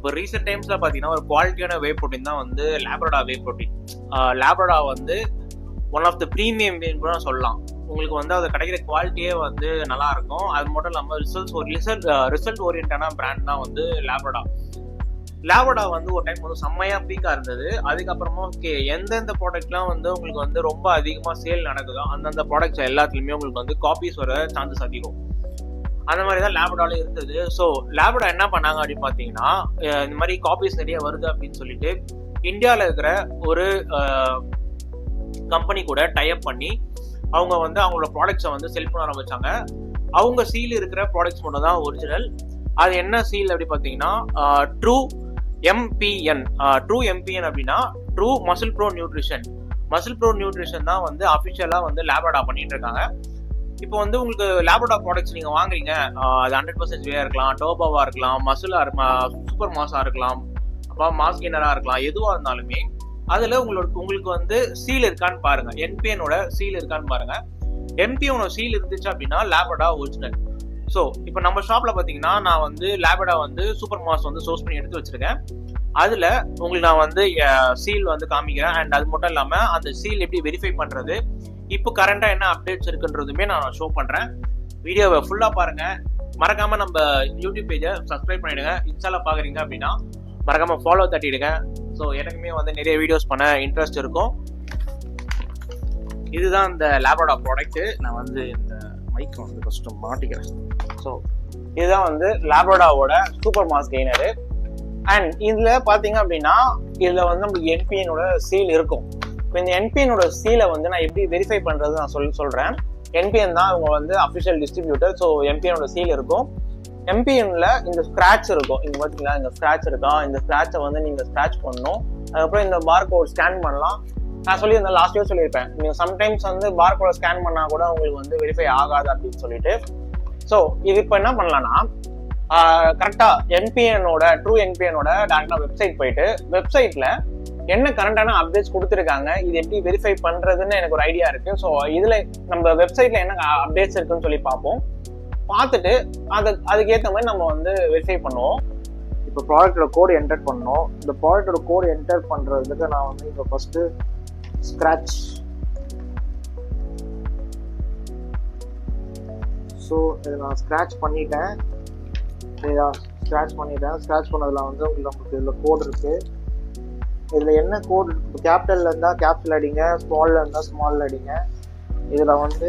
இப்போ ரீசெண்ட் டைம்ஸ்ல பாத்தீங்கன்னா ஒரு குவாலிட்டியான வே ப்ரோட்டீன் தான் வந்து லேப்ரடா வே ப்ரோட்டீன். லேப்ரடா வந்து ஒன் ஆஃப் த ப்ரீமியம் வேன்னு கூட சொல்லலாம். உங்களுக்கு வந்து அது கிடைக்கிற குவாலிட்டியே வந்து நல்லா இருக்கும். அது மட்டும் இல்லாமல் ரிசல்ட் ஓரியன்டான பிராண்ட் தான் வந்து லேப்ரடா வந்து ஒரு டைம் வந்து செம்மையா பீக்கா இருந்தது. அதுக்கப்புறமா எந்தெந்த ப்ராடக்ட்லாம் வந்து உங்களுக்கு வந்து ரொம்ப அதிகமா சேல் நடக்குதோ அந்தந்த ப்ராடக்ட்ஸ் எல்லாத்துலயுமே உங்களுக்கு வந்து காப்பீஸ் வர சான்சஸ் அதிகம். அந்த மாதிரி தான் லேப்ரடால இருந்தது. ஸோ லேப்ரடா என்ன பண்ணாங்க அப்படின்னு பார்த்தீங்கன்னா, இந்த மாதிரி காப்பீஸ் நிறைய வருது அப்படின்னு சொல்லிட்டு இந்தியாவில் இருக்கிற ஒரு கம்பெனி கூட டைப் பண்ணி அவங்க வந்து அவங்களோட ப்ராடக்ட்ஸை வந்து செல் பண்ண ஆரம்பிச்சாங்க. அவங்க சீல் இருக்கிற ப்ராடக்ட்ஸ் மட்டும் தான் ஒரிஜினல். அது என்ன சீல் அப்படி பார்த்தீங்கன்னா ட்ரூ எம்பிஎன். ட்ரூ எம்பிஎன் அப்படின்னா ட்ரூ மசில் ப்ரோ நியூட்ரிஷன் தான் வந்து அஃபிஷியலாக வந்து லேப்ரடா பண்ணிட்டு இருக்காங்க. இப்போ வந்து உங்களுக்கு லேப்ரடா ப்ராடக்ட்ஸ் நீங்கள் வாங்குறீங்க, அது 100% வேயா இருக்கலாம், டோபாவா இருக்கலாம், சூப்பர் மாஸா இருக்கலாம், அப்போ மாஸ் கெய்னராக இருக்கலாம், எதுவாக இருந்தாலுமே அதில் உங்களுக்கு வந்து சீல் இருக்கான்னு பாருங்க, என்பிஎனோட சீல் இருக்கான்னு பாருங்க. என்பிஎனோட சீல் இருந்துச்சு அப்படின்னா லேப்ரடா ஒரிஜினல். ஸோ இப்போ நம்ம ஷாப்ல பார்த்தீங்கன்னா நான் வந்து லேப்ரடா வந்து சூப்பர் மாஸ் வந்து சோர்ஸ் பண்ணி எடுத்து வச்சிருக்கேன். அதில் உங்களுக்கு நான் வந்து சீல் வந்து காமிக்கிறேன். அண்ட் அது மட்டும் இல்லாமல் அந்த சீல் எப்படி வெரிஃபை பண்ணுறது, இப்போ கரண்டாக என்ன அப்டேட்ஸ் இருக்குன்றதுமே நான் ஷோ பண்ணுறேன். வீடியோவை ஃபுல்லாக பாருங்கள். மறக்காமல் நம்ம யூடியூப் பேஜை சப்ஸ்கிரைப் பண்ணிவிடுங்க. இன்ஸ்டால பார்க்குறீங்க அப்படின்னா மறக்காமல் ஃபாலோ தட்டிடுங்க. ஸோ எனக்குமே வந்து நிறைய வீடியோஸ் பண்ண இன்ட்ரெஸ்ட் இருக்கும். இதுதான் இந்த லேப்ரடா ப்ராடக்ட்டு. நான் வந்து இந்த மைக் வந்து ஃபஸ்ட்டு மாட்டிக்கிறேன். ஸோ இதுதான் வந்து லேப்ரடாவோட சூப்பர் மாஸ் கெய்னரு. அண்ட் இதில் பார்த்தீங்க அப்படின்னா இதில் வந்து நம்மளுக்கு என்பிஎனோட சீல் இருக்கும். இப்போ இந்த என்பிஎனோட சீலை வந்து நான் எப்படி வெரிஃபை பண்ணுறது நான் சொல்கிறேன். என்பிஎன் தான் அவங்க வந்து அஃபிஷியல் டிஸ்ட்ரிபியூட்டர். ஸோ என்பிஎனோட சீல் இருக்கும். என்பிஎன்ல இந்த ஸ்க்ராட்ச் இருக்கும். இங்கே பார்த்தீங்களா, இந்த ஸ்க்ராட்ச் இருக்கா, இந்த ஸ்க்ராட்சை வந்து நீங்கள் ஸ்க்ராட்ச் பண்ணணும். அதுக்கப்புறம் இந்த பார் கோட் ஸ்கேன் பண்ணலாம். நான் சொல்லியிருந்தேன், லாஸ்ட் இயர் சொல்லியிருப்பேன், நீங்கள் சம்டைம்ஸ் வந்து பார் கோடை ஸ்கேன் பண்ணால் கூட உங்களுக்கு வந்து வெரிஃபை ஆகாது அப்படின்னு சொல்லிட்டு. ஸோ இது இப்போ என்ன பண்ணலாம்னா கரெக்டாக ட்ரூ என்பிஎனோட டேரக்டாக வெப்சைட் போயிட்டு வெப்சைட்டில் என்ன கரண்டான அப்டேட்ஸ் கொடுத்துருக்காங்க, இது எப்படி வெரிஃபை பண்ணுறதுன்னு எனக்கு ஒரு ஐடியா இருக்குது. ஸோ இதில் நம்ம வெப்சைட்டில் என்ன அப்டேட்ஸ் இருக்குன்னு சொல்லி பார்ப்போம். பார்த்துட்டு அதுக்கேற்ற மாதிரி நம்ம வந்து வெரிஃபை பண்ணுவோம். இப்போ ப்ராடக்டோட கோடு என்டர் பண்ணோம். இந்த ப்ராடக்டோட கோடு என்டர் பண்ணுறதுக்கு நான் வந்து இப்போ ஃபஸ்ட்டு ஸ்க்ராட்ச். ஸோ இதை நான் ஸ்க்ராட்ச் பண்ணிட்டேன். ஸ்க்ராட்ச் பண்ணதில் வந்து உங்களுக்கு இதில் கோடு இருக்குது. இதில் என்ன கோடு இருக்குது, கேபிட்டலில் இருந்தால் கேபிட்டல் அடிங்க, ஸ்மாலில் இருந்தால் ஸ்மாலில் அடிங்க. இதில் வந்து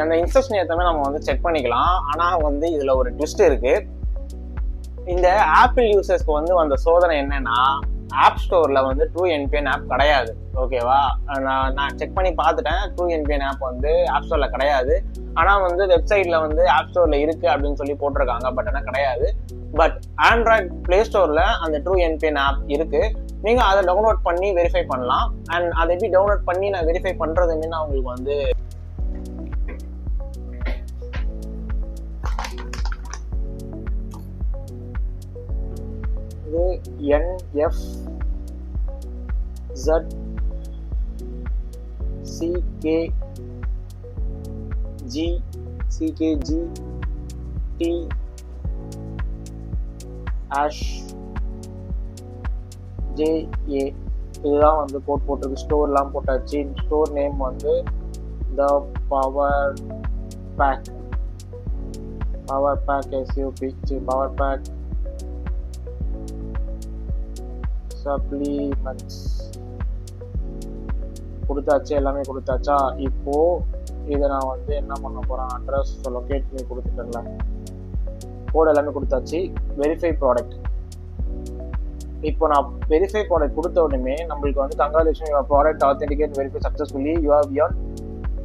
அந்த இன்ஸ்ட்ரக்ஷன் ஏற்றமே நம்ம வந்து செக் பண்ணிக்கலாம். ஆனால் வந்து இதில் ஒரு ட்விஸ்ட் இருக்குது. இந்த ஆப்பிள் யூசர்ஸ்க்கு வந்து அந்த சோதனை என்னன்னா, ஆப் ஸ்டோரில் வந்து ட்ரூ என்பிஎன் ஆப் கிடையாது. ஓகேவா, நான் செக் பண்ணி பார்த்துட்டேன். ட்ரூ என்பிஎன் ஆப் வந்து ஆப் ஸ்டோரில் கிடையாது. ஆனால் வந்து வெப்சைட்டில் வந்து ஆப் ஸ்டோரில் இருக்குது அப்படின்னு சொல்லி போட்டிருக்காங்க. பட் ஆனால் கிடையாது. பட் ஆண்ட்ராய்ட் பிளே ஸ்டோரில் அந்த ட்ரூ என்பிஎன் ஆப் இருக்குது. நீங்கள் அதை டவுன்லோட் பண்ணி வெரிஃபை பண்ணலாம். அண்ட் அதை எப்படி டவுன்லோட் பண்ணி நான் வெரிஃபை பண்ணுறதுன்னு நான் உங்களுக்கு வந்து NFZCKGTJA இதுதான் வந்து போட்டிருக்கு. ஸ்டோர்லாம் போட்டாச்சு. ஸ்டோர் நேம் வந்து the power pack power pack supplements கொடுத்தாச்சு. எல்லாமே கொடுத்தாச்சா? இப்போ இதை நான் வந்து என்ன பண்ண போறேன், அட்ரஸ் லொக்கேட் பண்ணி கொடுத்துட்டேன்ல, கோட் எல்லாமே கொடுத்தாச்சு. Verify product. இப்போ நான் வெரிஃபை ப்ராடக்ட் கொடுத்த உடனே நம்மளுக்கு வந்து congratulation, your product authenticate verify successfully, you have earned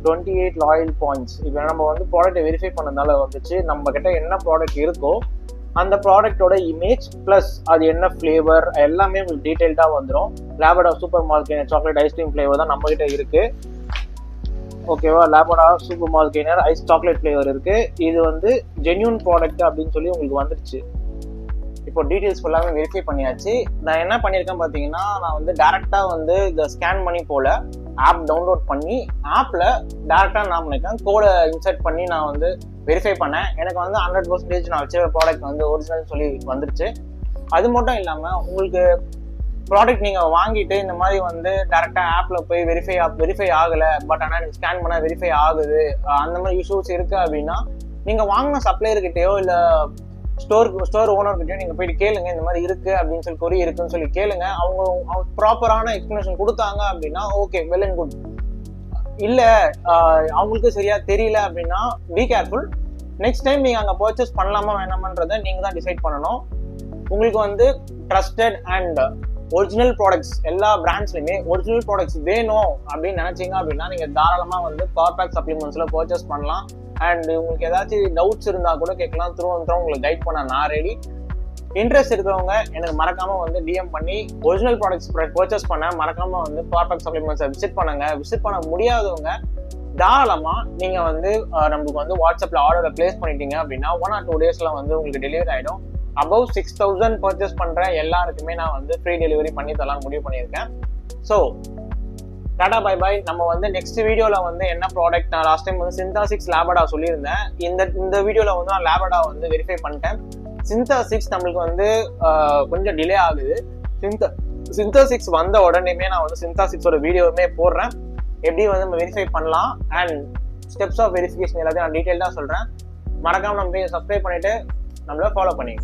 28 loyal points. இப்போ நம்ம வந்து ப்ராடக்ட்டை வெரிஃபை பண்ணதுனால வந்துச்சு நம்ம கிட்ட என்ன ப்ராடக்ட் இருக்கோ அந்த ப்ராடக்டோட இமேஜ் ப்ளஸ் அது என்ன ஃப்ளேவர் எல்லாமே உங்களுக்கு டீட்டெயில்டாக வந்துடும். Labrada super mass gainer chocolate ice cream flavour தான் நம்ம கிட்ட இருக்கு. ஓகேவா, Labrada super mass gainer ice chocolate flavour இருக்கு. இது வந்து ஜென்யூன் ப்ராடக்ட் அப்படின்னு சொல்லி உங்களுக்கு வந்துடுச்சு. இப்போ டீட்டெயில்ஸ் ஃபுல்லாமே வெரிஃபை பண்ணியாச்சு. நான் என்ன பண்ணியிருக்கேன் பார்த்தீங்கன்னா, நான் வந்து டேரெக்டாக வந்து இதை ஸ்கேன் பண்ணி போல ஆப் டவுன்லோட் பண்ணி ஆப்பில் டேரெக்டாக நான் பண்ணியிருக்கேன், கோடை இன்சர்ட் பண்ணி நான் வந்து வெரிஃபை பண்ணேன். எனக்கு வந்து 100% நான் வச்சுருக்க ப்ராடக்ட் வந்து ஒரிஜினல் சொல்லி வந்துருச்சு. அது மட்டும் இல்லாமல் உங்களுக்கு ப்ராடக்ட் நீங்கள் வாங்கிட்டு இந்த மாதிரி வந்து டேரெக்டாக ஆப்பில் போய் வெரிஃபை ஆகலை, பட் ஆனால் நீங்கள் ஸ்கேன் பண்ணால் வெரிஃபை ஆகுது, அந்த மாதிரி இஷ்யூஸ் இருக்குது அப்படின்னா நீங்கள் வாங்கின சப்ளையர்கிட்டயோ இல்லை ஸ்டோர் ஓனர்கிட்டயோ நீங்கள் போயிட்டு கேளுங்க, இந்த மாதிரி இருக்குது அப்படின்னு சொல்லி கொரி இருக்குன்னு சொல்லி கேளுங்க. அவங்க ப்ராப்பரான எக்ஸ்பிளனேஷன் கொடுத்தாங்க அப்படின்னா ஓகே, வெல் அண்ட் குட். இல்லை அவங்களுக்கு சரியா தெரியல அப்படின்னா பி கேர்ஃபுல். நெக்ஸ்ட் டைம் நீங்கள் அங்கே பர்ச்சேஸ் பண்ணலாமா வேணாமன்றதை நீங்கள் தான் டிசைட் பண்ணணும். உங்களுக்கு வந்து ட்ரஸ்டட் அண்ட் ஒரிஜினல் ப்ராடக்ட்ஸ் எல்லா பிராண்ட்ஸ்லையுமே ஒரிஜினல் ப்ராடக்ட்ஸ் வேணும் அப்படின்னு நினைச்சீங்க அப்படின்னா நீங்கள் தாராளமாக வந்து பவர்பேக் சப்ளிமெண்ட்ஸில் பர்ச்சேஸ் பண்ணலாம். அண்ட் உங்களுக்கு ஏதாச்சும் டவுட்ஸ் இருந்தால் கூட கேட்கலாம். திரும்ப உங்களுக்கு கைட் பண்ண நான் ரெடி. இன்ட்ரெஸ்ட் இருக்கிறவங்க எனக்கு மறக்காம வந்து டிஎம் பண்ணி ஒரிஜினல் ப்ராடக்ட்ஸ் பர்ச்சேஸ் பண்ண மறக்காம வந்து பவர்பேக் சப்ளிமெண்ட்ஸை விசிட் பண்ணுங்க. விசிட் பண்ண முடியாதவங்க தாராளமாக நீங்கள் வந்து நம்மளுக்கு வந்து வாட்ஸ்அப்பில் ஆர்டரை பிளேஸ் பண்ணிட்டீங்க அப்படின்னா 1 or 2 daysல வந்து உங்களுக்கு டெலிவரி ஆகிடும். above 6,000 பர்ச்சேஸ் பண்ற எல்லாருக்குமே நான் வந்து ஃப்ரீ டெலிவரி பண்ணி தரலாம் முடிவு பண்ணியிருக்கேன். So tata bye bye. நம்ம வந்து நெக்ஸ்ட் வீடியோல வந்து என்ன ப்ராடக்ட், நான் லாஸ்ட் டைம் வந்து சிந்தா6 லேபடா சொல்லியிருந்தேன். இந்த வீடியோல வந்து நான் லேபடா வந்து வெரிஃபை பண்ணிட்டேன். சிந்தா6 நம்மளுக்கு வந்து கொஞ்சம் டிலே ஆகுது. சிந்தா6 வந்த உடனேமே நான் வந்து சிந்தா6ஓட வீடியோவுமே போடுறேன், எப்படி வந்து நம்ம வெரிஃபை பண்ணலாம் அண்ட் ஸ்டெப்ஸ் ஆஃப் வெரிஃபிகேஷன் எல்லாத்தையும் நான் டீட்டெயில்டாக சொல்றேன். மறக்காம நம்ம சப்ஸ்கிரைப் பண்ணிட்டு நம்மள ஃபாலோ பண்ணிங்க.